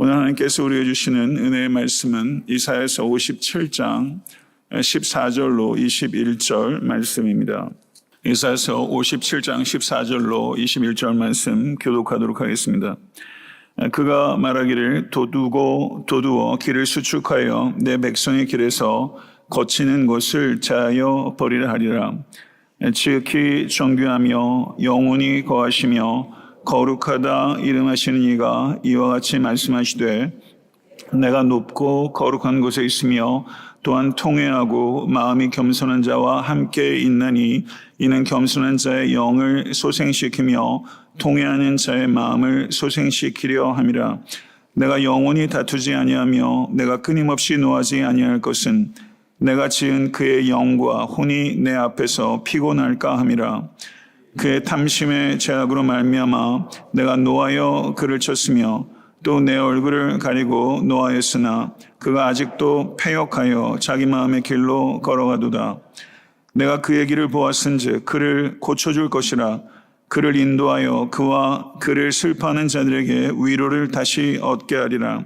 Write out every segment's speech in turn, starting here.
오늘 하나님께서 우리에게 주시는 은혜의 말씀은 이사야서 57장 14절로 21절 말씀입니다. 이사야서 57장 14절로 21절 말씀 교독하도록 하겠습니다. 그가 말하기를 도두어 길을 수축하여 내 백성의 길에서 거치는 곳을 제하여 버리라 하리라. 지극히 정교하며 영원히 거하시며 거룩하다 이름하시는 이가 이와 같이 말씀하시되 내가 높고 거룩한 곳에 있으며 또한 통회하고 마음이 겸손한 자와 함께 있나니 이는 겸손한 자의 영을 소생시키며 통회하는 자의 마음을 소생시키려 함이라. 내가 영원히 다투지 아니하며 내가 끊임없이 노하지 아니할 것은 내가 지은 그의 영과 혼이 내 앞에서 피곤할까 함이라. 그의 탐심의 죄악으로 말미암아 내가 노하여 그를 쳤으며 또 내 얼굴을 가리고 노하였으나 그가 아직도 패역하여 자기 마음의 길로 걸어가도다. 내가 그의 길을 보았은즉 그를 고쳐줄 것이라. 그를 인도하여 그와 그를 슬퍼하는 자들에게 위로를 다시 얻게 하리라.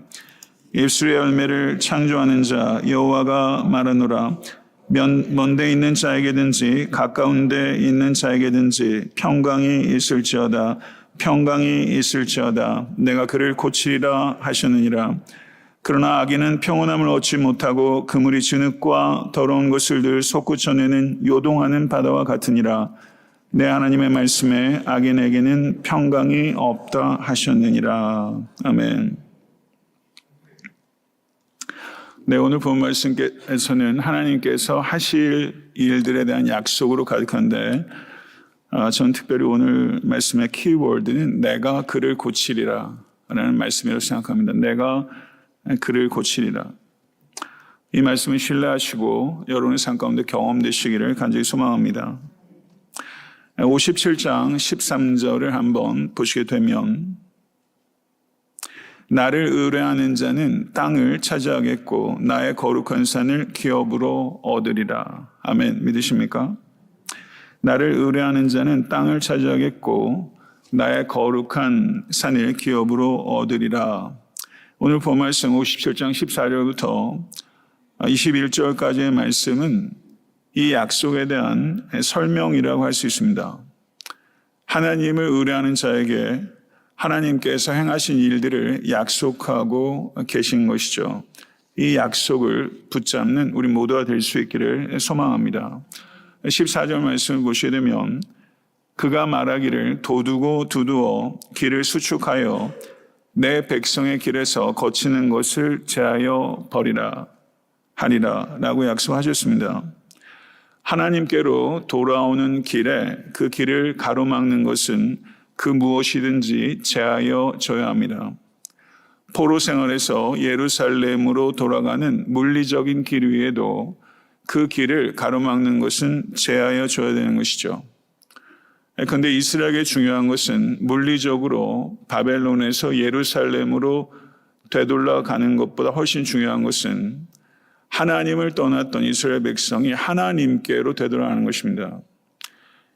입술의 열매를 창조하는 자 여호와가 말하노라. 먼데 있는 자에게든지 가까운 데 있는 자에게든지 평강이 있을지어다. 내가 그를 고치리라 하셨느니라. 그러나 악인은 평온함을 얻지 못하고 그물이 진흙과 더러운 것을 늘 솟구쳐내는 요동하는 바다와 같으니라. 내 하나님의 말씀에 악인에게는 평강이 없다 하셨느니라. 아멘. 네, 오늘 본 말씀에서는 하나님께서 하실 일들에 대한 약속으로 가득한데 저는 특별히 오늘 말씀의 키워드는 내가 그를 고치리라 라는 말씀이라고 생각합니다. 내가 그를 고치리라. 이 말씀을 신뢰하시고 여러분의 삶 가운데 경험되시기를 간절히 소망합니다. 57장 13절을 한번 보시게 되면 나를 의뢰하는 자는 땅을 차지하겠고 나의 거룩한 산을 기업으로 얻으리라. 아멘. 믿으십니까? 나를 의뢰하는 자는 땅을 차지하겠고 나의 거룩한 산을 기업으로 얻으리라. 오늘 본 말씀 57장 14절부터 21절까지의 말씀은 이 약속에 대한 설명이라고 할 수 있습니다. 하나님을 의뢰하는 자에게 하나님께서 행하신 일들을 약속하고 계신 것이죠. 이 약속을 붙잡는 우리 모두가 될 수 있기를 소망합니다. 14절 말씀을 보시게 되면 그가 말하기를 도두어 길을 수축하여 내 백성의 길에서 거치는 것을 제하여 버리라 하리라 라고 약속하셨습니다. 하나님께로 돌아오는 길에 그 길을 가로막는 것은 그 무엇이든지 제하여 줘야 합니다. 포로 생활에서 예루살렘으로 돌아가는 물리적인 길 위에도 그 길을 가로막는 것은 제하여 줘야 되는 것이죠. 그런데 이스라엘에게 중요한 것은 물리적으로 바벨론에서 예루살렘으로 되돌아가는 것보다 훨씬 중요한 것은 하나님을 떠났던 이스라엘 백성이 하나님께로 되돌아가는 것입니다.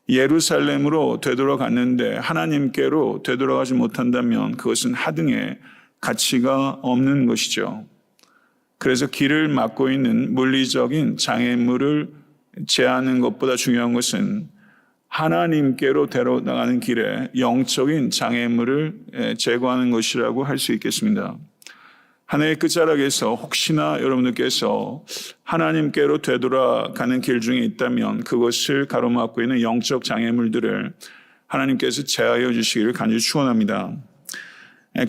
예루살렘으로 되돌아갔는데 하나님께로 되돌아가지 못한다면 그것은 하등의 가치가 없는 것이죠. 그래서 길을 막고 있는 물리적인 장애물을 제하는 것보다 중요한 것은 하나님께로 데려나가는 길에 영적인 장애물을 제거하는 것이라고 할 수 있겠습니다. 하나의 끝자락에서 혹시나 여러분들께서 하나님께로 되돌아가는 길 중에 있다면 그것을 가로막고 있는 영적 장애물들을 하나님께서 제하여 주시기를 간절히 축원합니다.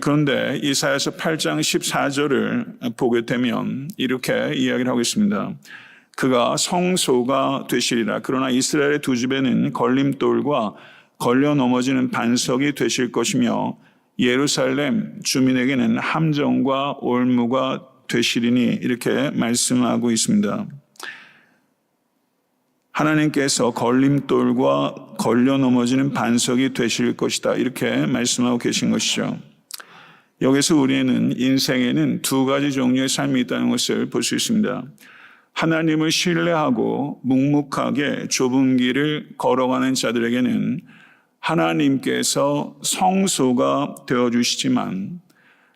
그런데 이사야서 8장 14절을 보게 되면 이렇게 이야기를 하고 있습니다. 그가 성소가 되시리라. 그러나 이스라엘의 두 집에는 걸림돌과 걸려 넘어지는 반석이 되실 것이며 예루살렘 주민에게는 함정과 올무가 되시리니 이렇게 말씀하고 있습니다. 하나님께서 걸림돌과 걸려 넘어지는 반석이 되실 것이다 이렇게 말씀하고 계신 것이죠. 여기서 우리는 인생에는 두 가지 종류의 삶이 있다는 것을 볼 수 있습니다. 하나님을 신뢰하고 묵묵하게 좁은 길을 걸어가는 자들에게는 하나님께서 성소가 되어주시지만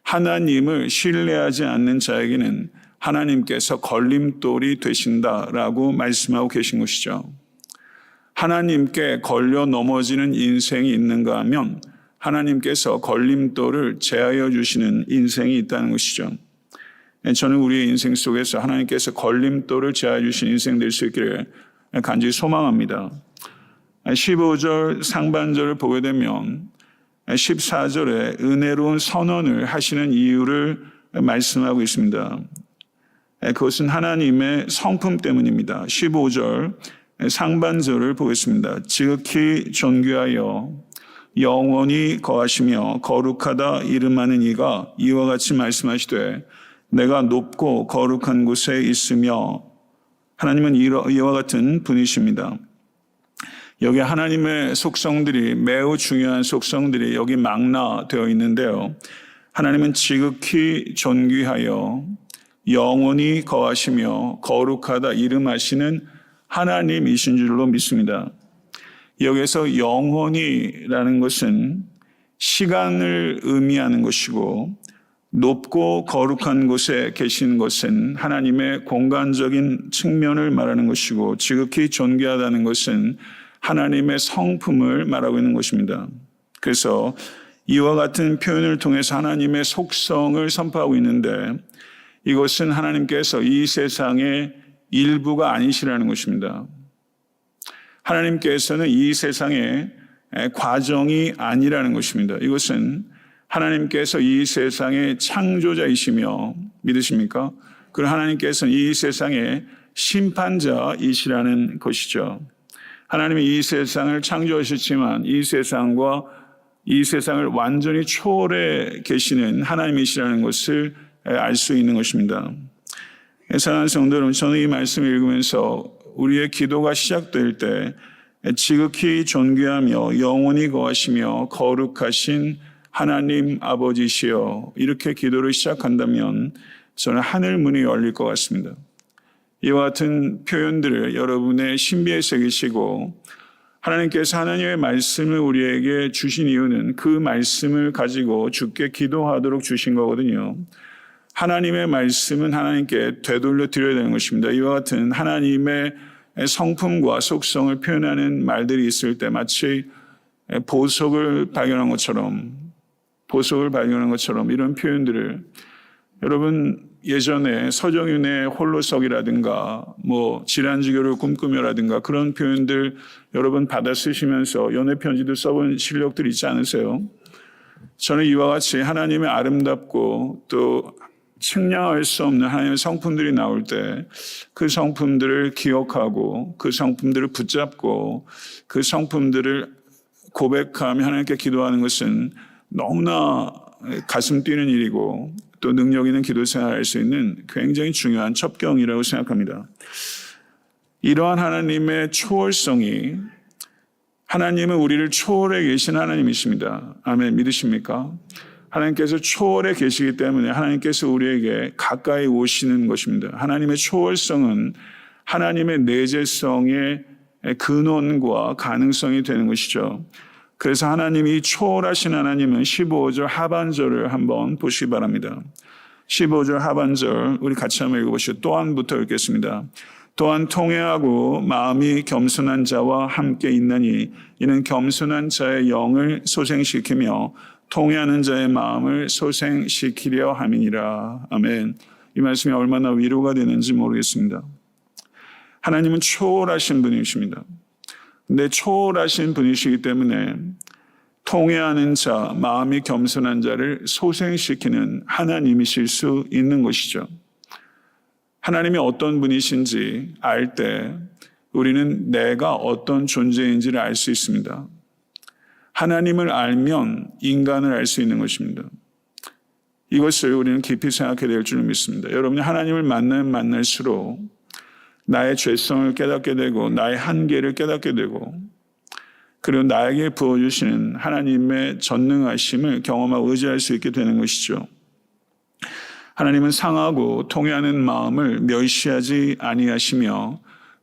하나님을 신뢰하지 않는 자에게는 하나님께서 걸림돌이 되신다라고 말씀하고 계신 것이죠. 하나님께 걸려 넘어지는 인생이 있는가 하면 하나님께서 걸림돌을 제하여 주시는 인생이 있다는 것이죠. 저는 우리의 인생 속에서 하나님께서 걸림돌을 제하여 주신 인생 될 수 있기를 간절히 소망합니다. 15절 상반절을 보게 되면 14절에 은혜로운 선언을 하시는 이유를 말씀하고 있습니다. 그것은 하나님의 성품 때문입니다. 15절 상반절을 보겠습니다. 지극히 존귀하여 영원히 거하시며 거룩하다 이름하는 이가 이와 같이 말씀하시되 내가 높고 거룩한 곳에 있으며 하나님은 이와 같은 분이십니다. 여기 하나님의 속성들이 매우 중요한 속성들이 여기 망라되어 있는데요. 하나님은 지극히 존귀하여 영원히 거하시며 거룩하다 이름하시는 하나님이신 줄로 믿습니다. 여기서 영원히라는 것은 시간을 의미하는 것이고 높고 거룩한 곳에 계신 것은 하나님의 공간적인 측면을 말하는 것이고 지극히 존귀하다는 것은 하나님의 성품을 말하고 있는 것입니다. 그래서 이와 같은 표현을 통해서 하나님의 속성을 선포하고 있는데 이것은 하나님께서 이 세상의 일부가 아니시라는 것입니다. 하나님께서는 이 세상의 과정이 아니라는 것입니다. 이것은 하나님께서 이 세상의 창조자이시며 믿으십니까? 그리고 하나님께서는 이 세상의 심판자이시라는 것이죠. 하나님이 이 세상을 창조하셨지만 이 세상과 이 세상을 완전히 초월해 계시는 하나님이시라는 것을 알 수 있는 것입니다. 사랑하는 성도 여러분, 저는 이 말씀을 읽으면서 우리의 기도가 시작될 때 지극히 존귀하며 영원히 거하시며 거룩하신 하나님 아버지시여 이렇게 기도를 시작한다면 저는 하늘 문이 열릴 것 같습니다. 이와 같은 표현들을 여러분의 신비에 새기시고 하나님께서 하나님의 말씀을 우리에게 주신 이유는 그 말씀을 가지고 주께 기도하도록 주신 거거든요. 하나님의 말씀은 하나님께 되돌려 드려야 되는 것입니다. 이와 같은 하나님의 성품과 속성을 표현하는 말들이 있을 때 마치 보석을 발견한 것처럼 이런 표현들을 여러분 예전에 서정윤의 홀로서기라든가 질환지교를 꿈꾸며라든가 그런 표현들 여러분 받아 쓰시면서 연애편지도 써본 실력들 있지 않으세요? 저는 이와 같이 하나님의 아름답고 또 측량할 수 없는 하나님의 성품들이 나올 때 그 성품들을 기억하고 그 성품들을 붙잡고 그 성품들을 고백하며 하나님께 기도하는 것은 너무나 가슴 뛰는 일이고 또 능력 있는 기도 생활을 할 수 있는 굉장히 중요한 첩경이라고 생각합니다. 이러한 하나님의 초월성이 하나님은 우리를 초월해 계신 하나님이십니다. 아멘. 믿으십니까? 하나님께서 초월해 계시기 때문에 하나님께서 우리에게 가까이 오시는 것입니다. 하나님의 초월성은 하나님의 내재성의 근원과 가능성이 되는 것이죠. 그래서 하나님이 초월하신 하나님은 15절 하반절을 한번 보시기 바랍니다. 15절 하반절 우리 같이 한번 읽어보시죠. 또한부터 읽겠습니다. 또한 통회하고 마음이 겸손한 자와 함께 있나니 이는 겸손한 자의 영을 소생시키며 통회하는 자의 마음을 소생시키려 함이니라. 아멘. 이 말씀이 얼마나 위로가 되는지 모르겠습니다. 하나님은 초월하신 분이십니다. 근데 초월하신 분이시기 때문에 통회하는 자, 마음이 겸손한 자를 소생시키는 하나님이실 수 있는 것이죠. 하나님이 어떤 분이신지 알 때 우리는 내가 어떤 존재인지를 알 수 있습니다. 하나님을 알면 인간을 알 수 있는 것입니다. 이것을 우리는 깊이 생각해야 될 줄 믿습니다. 여러분이 하나님을 만날수록 나의 죄성을 깨닫게 되고 나의 한계를 깨닫게 되고 그리고 나에게 부어주시는 하나님의 전능하심을 경험하고 의지할 수 있게 되는 것이죠. 하나님은 상하고 통회하는 마음을 멸시하지 아니하시며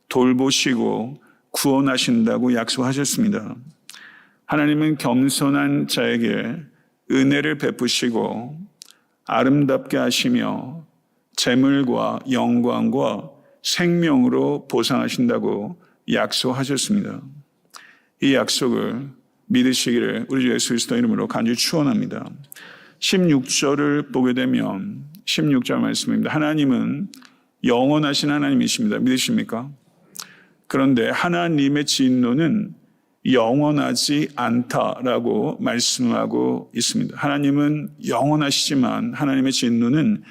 돌보시고 구원하신다고 약속하셨습니다. 하나님은 겸손한 자에게 은혜를 베푸시고 아름답게 하시며 재물과 영광과 생명으로 보상하신다고 약속하셨습니다. 이 약속을 믿으시기를 우리 주 예수 그리스도 이름으로 간절히 축원합니다. 16절을 보게 되면 16절 말씀입니다. 하나님은 영원하신 하나님이십니다. 믿으십니까? 그런데 하나님의 진노는 영원하지 않다라고 말씀하고 있습니다. 하나님은 영원하시지만 하나님의 진노는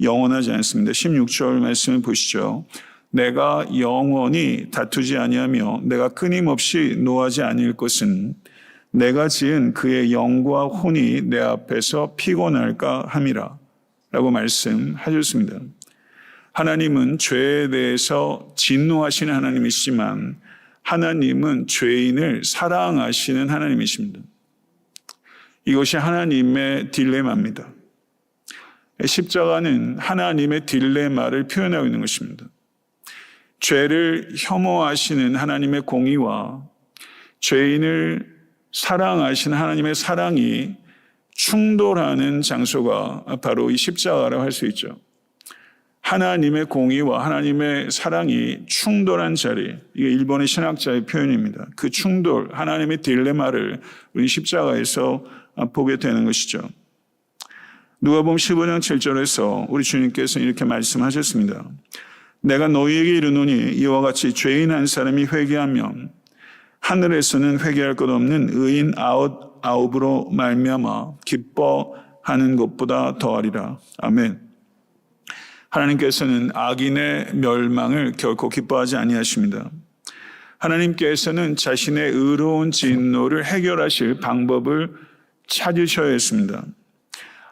영원하지 않습니다. 16절 말씀을 보시죠. 내가 영원히 다투지 아니하며 내가 끊임없이 노하지 아니할 것은 내가 지은 그의 영과 혼이 내 앞에서 피곤할까 함이라 라고 말씀하셨습니다. 하나님은 죄에 대해서 진노하시는 하나님이시지만 하나님은 죄인을 사랑하시는 하나님이십니다. 이것이 하나님의 딜레마입니다. 십자가는 하나님의 딜레마를 표현하고 있는 것입니다. 죄를 혐오하시는 하나님의 공의와 죄인을 사랑하시는 하나님의 사랑이 충돌하는 장소가 바로 이 십자가라고 할 수 있죠. 하나님의 공의와 하나님의 사랑이 충돌한 자리, 이게 일본의 신학자의 표현입니다. 그 충돌, 하나님의 딜레마를 우리 십자가에서 보게 되는 것이죠. 누가복음 15장 7절에서 우리 주님께서 이렇게 말씀하셨습니다. 내가 너희에게 이르노니 이와 같이 죄인 한 사람이 회개하면 하늘에서는 회개할 것 없는 의인 아홉으로 말미암아 기뻐하는 것보다 더하리라. 아멘. 하나님께서는 악인의 멸망을 결코 기뻐하지 아니하십니다. 하나님께서는 자신의 의로운 진노를 해결하실 방법을 찾으셔야 했습니다.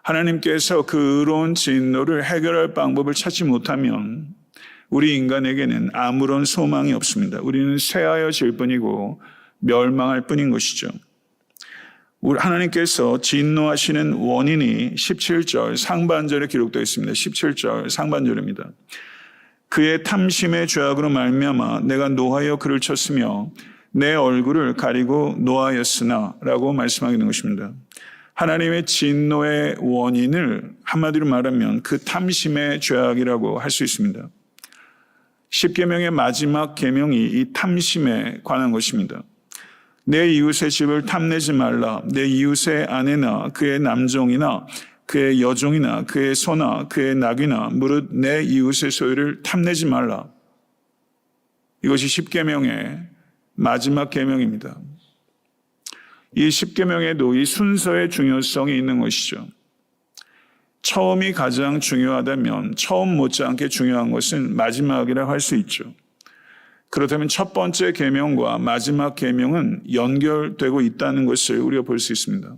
하나님께서 그 의로운 진노를 해결할 방법을 찾지 못하면 우리 인간에게는 아무런 소망이 없습니다. 우리는 쇠하여질 뿐이고 멸망할 뿐인 것이죠. 하나님께서 진노하시는 원인이 17절 상반절에 기록되어 있습니다. 17절 상반절입니다. 그의 탐심의 죄악으로 말미암아 내가 노하여 그를 쳤으며 내 얼굴을 가리고 노하였으나 라고 말씀하게 된 것입니다. 하나님의 진노의 원인을 한마디로 말하면 그 탐심의 죄악이라고 할 수 있습니다. 십계명의 마지막 계명이 이 탐심에 관한 것입니다. 내 이웃의 집을 탐내지 말라. 내 이웃의 아내나 그의 남종이나 그의 여종이나 그의 소나 그의 낙이나 무릇 내 이웃의 소유를 탐내지 말라. 이것이 십계명의 마지막 계명입니다. 이 십계명에도 이 순서의 중요성이 있는 것이죠. 처음이 가장 중요하다면 처음 못지않게 중요한 것은 마지막이라고 할 수 있죠. 그렇다면 첫 번째 계명과 마지막 계명은 연결되고 있다는 것을 우리가 볼 수 있습니다.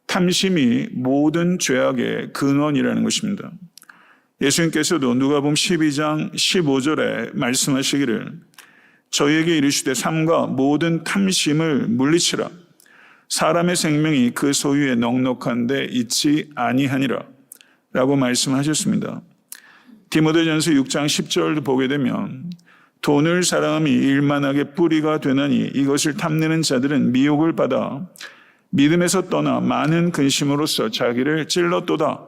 탐심이 모든 죄악의 근원이라는 것입니다. 예수님께서도 누가복음 12장 15절에 말씀하시기를 저희에게 이르시되 삼가 모든 탐심을 물리치라. 사람의 생명이 그 소유에 넉넉한데 있지 아니하니라 라고 말씀하셨습니다. 디모데전서 6장 10절도 보게 되면 돈을 사랑함이 일만하게 뿌리가 되나니 이것을 탐내는 자들은 미혹을 받아 믿음에서 떠나 많은 근심으로써 자기를 찔렀도다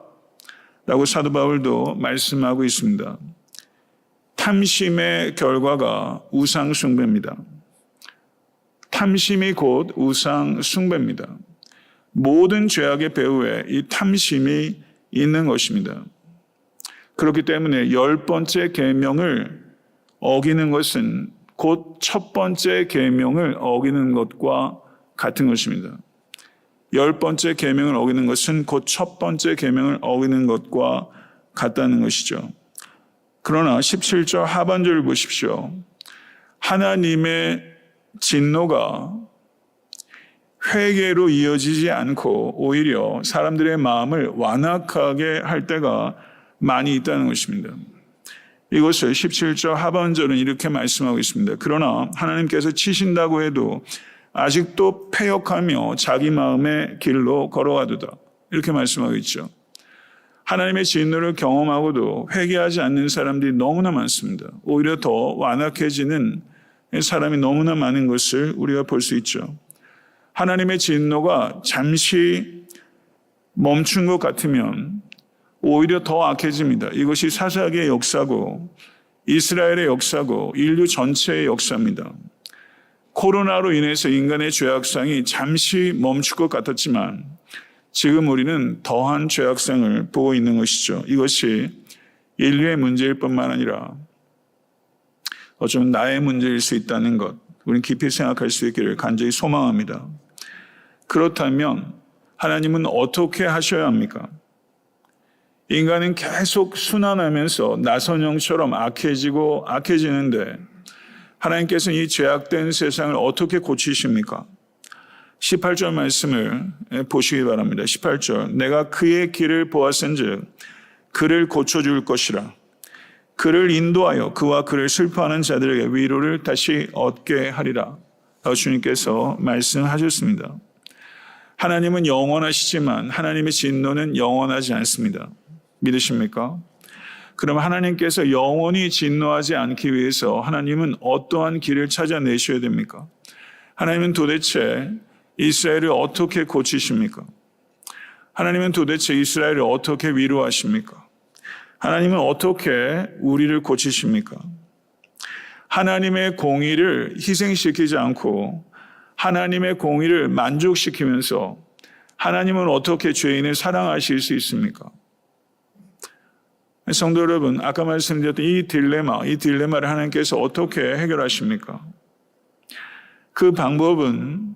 라고 사도 바울도 말씀하고 있습니다. 탐심의 결과가 우상 숭배입니다. 탐심이 곧 우상 숭배입니다. 모든 죄악의 배후에 이 탐심이 있는 것입니다. 그렇기 때문에 10번째 계명을 어기는 것은 곧 첫 번째 계명을 어기는 것과 같은 것입니다. 10번째 계명을 어기는 것은 곧 첫 번째 계명을 어기는 것과 같다는 것이죠. 그러나 17절 하반절을 보십시오. 하나님의 진노가 회개로 이어지지 않고 오히려 사람들의 마음을 완악하게 할 때가 많이 있다는 것입니다. 이것을 17절 하반절은 이렇게 말씀하고 있습니다. 그러나 하나님께서 치신다고 해도 아직도 패역하며 자기 마음의 길로 걸어가도다. 이렇게 말씀하고 있죠. 하나님의 진노를 경험하고도 회개하지 않는 사람들이 너무나 많습니다. 오히려 더 완악해지는 사람이 너무나 많은 것을 우리가 볼 수 있죠. 하나님의 진노가 잠시 멈춘 것 같으면 오히려 더 악해집니다. 이것이 사사기의 역사고 이스라엘의 역사고 인류 전체의 역사입니다. 코로나로 인해서 인간의 죄악상이 잠시 멈출 것 같았지만 지금 우리는 더한 죄악상을 보고 있는 것이죠. 이것이 인류의 문제일 뿐만 아니라 어쩌면 나의 문제일 수 있다는 것, 우리는 깊이 생각할 수 있기를 간절히 소망합니다. 그렇다면 하나님은 어떻게 하셔야 합니까? 인간은 계속 순환하면서 나선형처럼 악해지고 악해지는데 하나님께서는 이 죄악된 세상을 어떻게 고치십니까? 18절 말씀을 보시기 바랍니다. 18절, 내가 그의 길을 보았은즉 그를 고쳐줄 것이라. 그를 인도하여 그와 그를 슬퍼하는 자들에게 위로를 다시 얻게 하리라. 주님께서 말씀하셨습니다. 하나님은 영원하시지만 하나님의 진노는 영원하지 않습니다. 믿으십니까? 그럼 하나님께서 영원히 진노하지 않기 위해서 하나님은 어떠한 길을 찾아내셔야 됩니까? 하나님은 도대체 이스라엘을 어떻게 고치십니까? 하나님은 도대체 이스라엘을 어떻게 위로하십니까? 하나님은 어떻게 우리를 고치십니까? 하나님의 공의를 희생시키지 않고 하나님의 공의를 만족시키면서 하나님은 어떻게 죄인을 사랑하실 수 있습니까? 성도 여러분, 아까 말씀드렸던 이 딜레마를 하나님께서 어떻게 해결하십니까? 그 방법은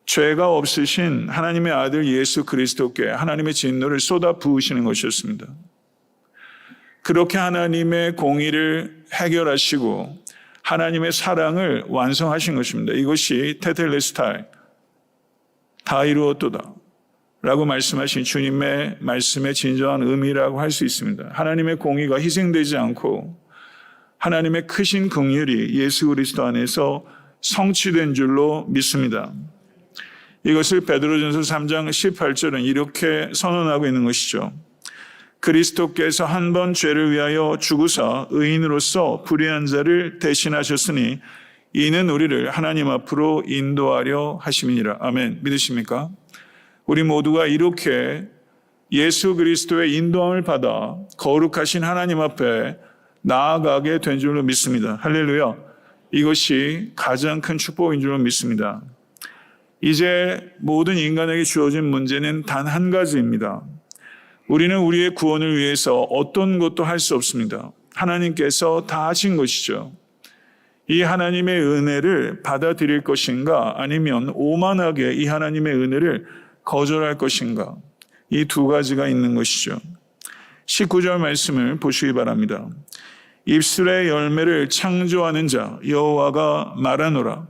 죄가 없으신 하나님의 아들 예수 그리스도께 하나님의 진노를 쏟아 부으시는 것이었습니다. 그렇게 하나님의 공의를 해결하시고 하나님의 사랑을 완성하신 것입니다. 이것이 테텔레스타이, 다 이루었도다 라고 말씀하신 주님의 말씀의 진정한 의미라고 할 수 있습니다. 하나님의 공의가 희생되지 않고 하나님의 크신 긍휼이 예수 그리스도 안에서 성취된 줄로 믿습니다. 이것을 베드로전서 3장 18절은 이렇게 선언하고 있는 것이죠. 그리스도께서 한 번 죄를 위하여 죽으사 의인으로서 불의한 자를 대신하셨으니 이는 우리를 하나님 앞으로 인도하려 하심이니라. 아멘. 믿으십니까? 우리 모두가 이렇게 예수 그리스도의 인도함을 받아 거룩하신 하나님 앞에 나아가게 된 줄로 믿습니다. 할렐루야. 이것이 가장 큰 축복인 줄로 믿습니다. 이제 모든 인간에게 주어진 문제는 단 한 가지입니다. 우리는 우리의 구원을 위해서 어떤 것도 할 수 없습니다. 하나님께서 다 하신 것이죠. 이 하나님의 은혜를 받아들일 것인가 아니면 오만하게 이 하나님의 은혜를 거절할 것인가, 이 두 가지가 있는 것이죠. 19절 말씀을 보시기 바랍니다. 입술의 열매를 창조하는 자 여호와가 말하노라.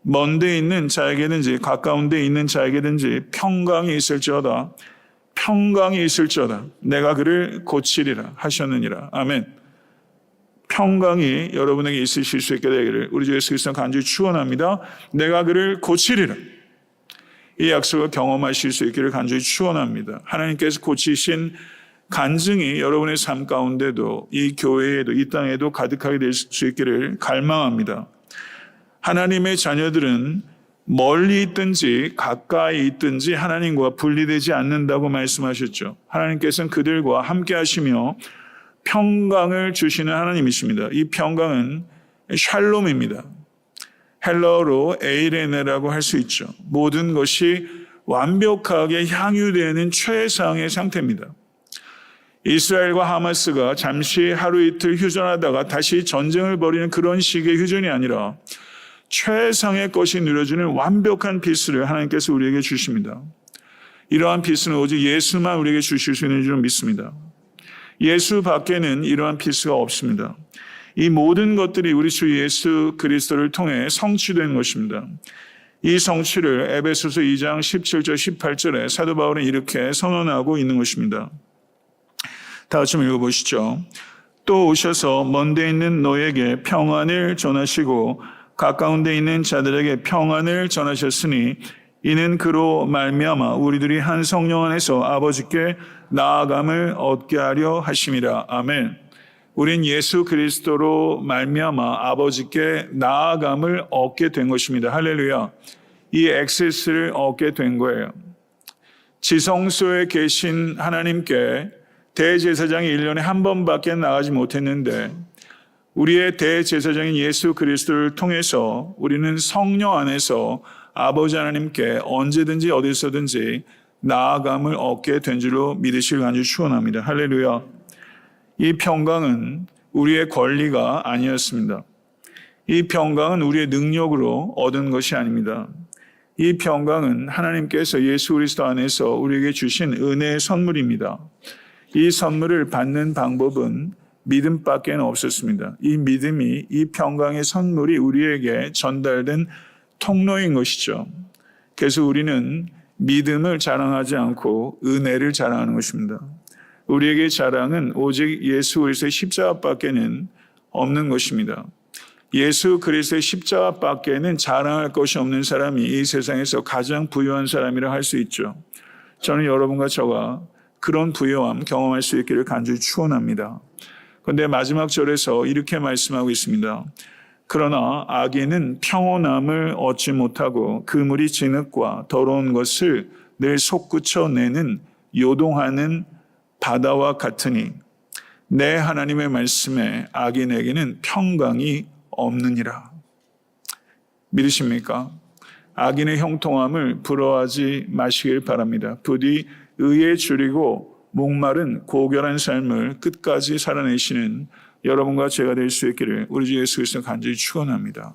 먼 데 있는 자에게든지 가까운 데 있는 자에게든지 평강이 있을지어다. 평강이 있을지어다. 내가 그를 고치리라 하셨느니라. 아멘. 평강이 여러분에게 있으실 수 있게 되기를 우리 주 예수 그리스도 간절히 축원합니다. 내가 그를 고치리라. 이 약속을 경험하실 수 있기를 간절히 축원합니다. 하나님께서 고치신 간증이 여러분의 삶 가운데도 이 교회에도 이 땅에도 가득하게 될 수 있기를 갈망합니다. 하나님의 자녀들은 멀리 있든지 가까이 있든지 하나님과 분리되지 않는다고 말씀하셨죠. 하나님께서는 그들과 함께 하시며 평강을 주시는 하나님이십니다. 이 평강은 샬롬입니다. 헬라어로 에이레네라고 할 수 있죠. 모든 것이 완벽하게 향유되는 최상의 상태입니다. 이스라엘과 하마스가 잠시 하루 이틀 휴전하다가 다시 전쟁을 벌이는 그런 식의 휴전이 아니라 최상의 것이 누려지는 완벽한 피스를 하나님께서 우리에게 주십니다. 이러한 피스는 오직 예수만 우리에게 주실 수 있는 줄 믿습니다. 예수 밖에는 이러한 피스가 없습니다. 이 모든 것들이 우리 주 예수 그리스도를 통해 성취된 것입니다. 이 성취를 에베소서 2장 17절 18절에 사도 바울은 이렇게 선언하고 있는 것입니다. 다 같이 읽어보시죠. 또 오셔서 먼 데 있는 너에게 평안을 전하시고 가까운 데 있는 자들에게 평안을 전하셨으니 이는 그로 말미암아 우리들이 한 성령 안에서 아버지께 나아감을 얻게 하려 하심이라. 아멘. 우린 예수 그리스도로 말미암아 아버지께 나아감을 얻게 된 것입니다. 할렐루야. 이 액세스를 얻게 된 거예요. 지성소에 계신 하나님께 대제사장이 1년에 한 번밖에 나가지 못했는데 우리의 대제사장인 예수 그리스도를 통해서 우리는 성령 안에서 아버지 하나님께 언제든지 어디서든지 나아감을 얻게 된 줄로 믿으시길 간절히 축원합니다. 할렐루야. 이 평강은 우리의 권리가 아니었습니다. 이 평강은 우리의 능력으로 얻은 것이 아닙니다. 이 평강은 하나님께서 예수 그리스도 안에서 우리에게 주신 은혜의 선물입니다. 이 선물을 받는 방법은 믿음밖에 없었습니다. 이 믿음이 이 평강의 선물이 우리에게 전달된 통로인 것이죠. 그래서 우리는 믿음을 자랑하지 않고 은혜를 자랑하는 것입니다. 우리에게 자랑은 오직 예수 그리스도의 십자가밖에는 없는 것입니다. 예수 그리스도의 십자가밖에는 자랑할 것이 없는 사람이 이 세상에서 가장 부유한 사람이라 할 수 있죠. 저는 여러분과 저가 그런 부유함 경험할 수 있기를 간절히 축원합니다. 그런데 마지막 절에서 이렇게 말씀하고 있습니다. 그러나 악인은 평온함을 얻지 못하고 그물이 진흙과 더러운 것을 늘 솟구쳐내는 요동하는 바다와 같으니 내 하나님의 말씀에 악인에게는 평강이 없느니라. 믿으십니까? 악인의 형통함을 부러워하지 마시길 바랍니다. 부디 의에 줄이고 목마른 고결한 삶을 끝까지 살아내시는 여러분과 제가 될 수 있기를 우리 주 예수 그리스도 간절히 축원합니다.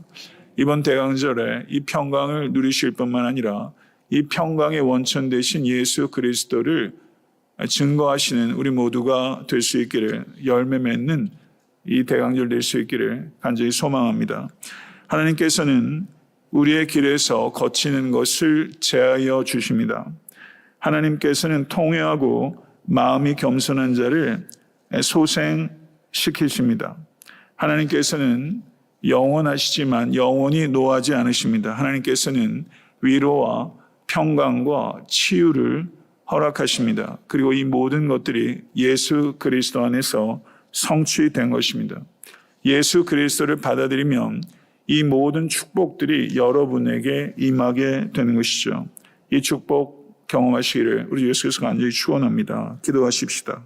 이번 대강절에 이 평강을 누리실 뿐만 아니라 이 평강의 원천 되신 예수 그리스도를 증거하시는 우리 모두가 될 수 있기를, 열매 맺는 이 대강절 될 수 있기를 간절히 소망합니다. 하나님께서는 우리의 길에서 거치는 것을 제하여 주십니다. 하나님께서는 통회하고 마음이 겸손한 자를 소생시키십니다. 하나님께서는 영원하시지만 영원히 노하지 않으십니다. 하나님께서는 위로와 평강과 치유를 허락하십니다. 그리고 이 모든 것들이 예수 그리스도 안에서 성취된 것입니다. 예수 그리스도를 받아들이면 이 모든 축복들이 여러분에게 임하게 되는 것이죠. 이 축복 경험하시기를 우리 예수 그리스도가 간절히 축원합니다. 기도하십시다.